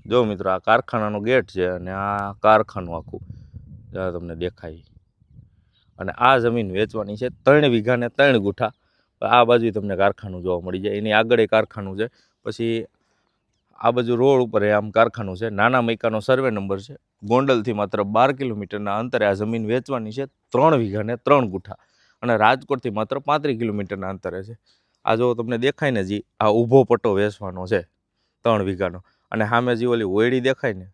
જો મિત્રો, આ કારખાનાનો ગેટ છે અને આ કારખાનું આખું તમને દેખાય. અને આ જમીન વેચવાની છે 3 વીઘા ને 3 ગુઠા. આ બાજુ તમને કારખાનું જોવા મળી જાય. એની આગળ કારખાનું છે. પછી આ બાજુ રોડ ઉપર આમ કારખાનું છે. નાના મૈકાનો સર્વે નંબર છે. ગોંડલથી માત્ર 12 કિલોમીટરના અંતરે આ જમીન વેચવાની છે 3 વીઘા ને 3 ગુઠા. અને રાજકોટથી માત્ર 35 કિલોમીટરના અંતરે છે. આ જો તમને દેખાય ને જી, આ ઊભો પટ્ટો વેચવાનો છે 3 વીઘાનો. અને સામે જે ઓલી હોયડી દેખાય ને,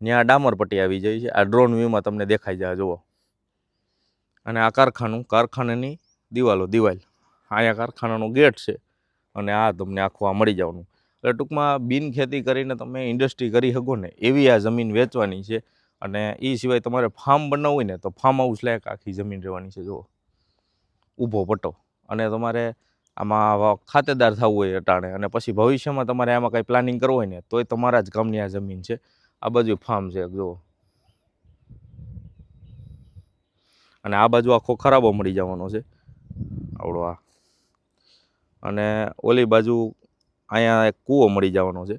ત્યાં ડામર પટ્ટી આવી જાય છે. આ ડ્રોન વ્યૂમાં તમને દેખાઈ જાય જુઓ. અને આ કારખાનાની દિવાલ અહીંયા કારખાનાનો ગેટ છે. અને આ તમને આખું આ મળી જવાનું. એટલે ટૂંકમાં બિન ખેતી કરીને તમે ઇન્ડસ્ટ્રી કરી શકો ને એવી આ જમીન વેચવાની છે. અને એ સિવાય તમારે ફાર્મ બનાવવું હોય ને તો ફાર્મ હાઉસ લાયક આખી જમીન રહેવાની છે જુઓ, ઊભો પટ્ટો. અને તમારે આમાં ખાતેદાર થવું હોય અટાણે, અને પછી ભવિષ્યમાં તમારે આમાં કંઈ પ્લાનિંગ કરવું હોય ને તોય તમારા જ ગામની આ જમીન છે. આ બાજુ ફાર્મ છે જુઓ. અને આ બાજુ આખો ખરાબો મળી જવાનો છે આવડો આ. અને ઓલી બાજુ અહીંયા એક કૂવો મળી જવાનો છે.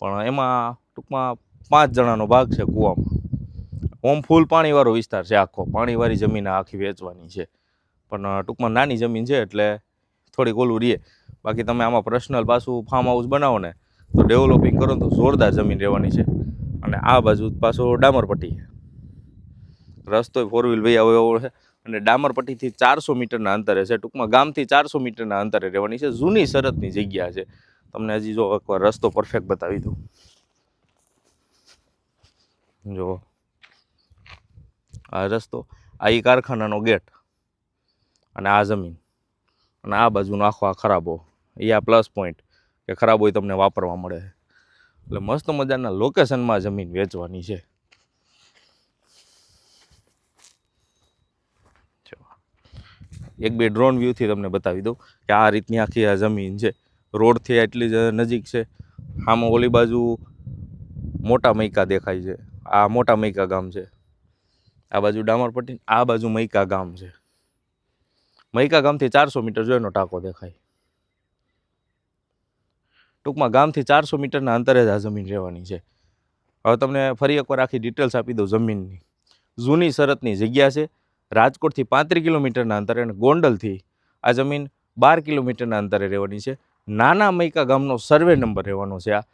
પણ એમાં ટૂંકમાં 5 જણાનો ભાગ છે કૂવામાં. ઓમ ફૂલ પાણીવાળો વિસ્તાર છે આખો. પાણીવાળી જમીન આખી વેચવાની છે. પણ ટૂંકમાં નાની જમીન છે એટલે થોડીક ઓલું રહીએ. બાકી તમે આમાં પર્સનલ પાછું ફાર્મ હાઉસ બનાવો ને તો ડેવલપિંગ કરો ને તો જોરદાર જમીન રહેવાની છે. અને આ બાજુ પાછો ડામરપટ્ટી છે. રસ્તો 4 વ્હીલ ભાઈ આવ્યો છે. અને ડામરપટ્ટીથી 400 મીટરના અંતરે છે. ટૂંકમાં ગામથી 400 મીટરના અંતરે રહેવાની છે. જૂની શરતની જગ્યા છે. તમને હજી જો એકવાર રસ્તો પરફેક્ટ બતાવી દઉં. જો આ રસ્તો, આ ઈ કારખાનાનો ગેટ, અને આ જમીન, અને આ બાજુનો આખો આ ખરાબો. એ આ પ્લસ પોઈન્ટ કે ખરાબો તમને વાપરવા મળે. એટલે મસ્ત મજાના લોકેશનમાં જમીન વેચવાની છે. એક બે ડ્રોન વ્યૂથી તમને બતાવી દઉં કે આ રીતની આખી આ જમીન છે. રોડથી એટલી જ નજીક છે. આમાં ઓલી બાજુ મોટા મૈકા દેખાય છે. આ મોટા મૈકા ગામ છે. આ બાજુ ડામરપટ્ટી, આ બાજુ મૈકા ગામ છે. મૈકા ગામથી 400 મીટર જો એનો ટાંકો દેખાય. ટૂંકમાં ગામથી 400 મીટરના અંતરે જ આ જમીન રહેવાની છે. હવે તમને ફરી એકવાર આખી ડિટેલ્સ આપી દઉં જમીનની. જૂની શરતની જગ્યા છે. રાજકોટથી 35 કિલોમીટરના અંતરે અને ગોંડલથી આ જમીન 12 કિલોમીટરના અંતરે રહેવાની છે. નાના મૈકા ગામનો સર્વે નંબર રહેવાનો છે. આ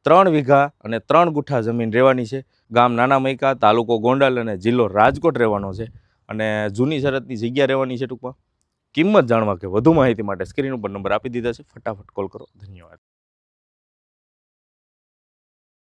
3 વીઘા અને 3 ગુઠા જમીન રહેવાની છે. ગામ નાના મૈકા, તાલુકો ગોંડલ અને જિલ્લો રાજકોટ રહેવાનો છે. અને જૂની શરતની જગ્યા રહેવાની છે. ટૂંકમાં કિંમત જાણવા કે વધુ માહિતી માટે સ્ક્રીન ઉપર નંબર આપી દીધા છે. ફટાફટ કોલ કરો. ધન્યવાદ.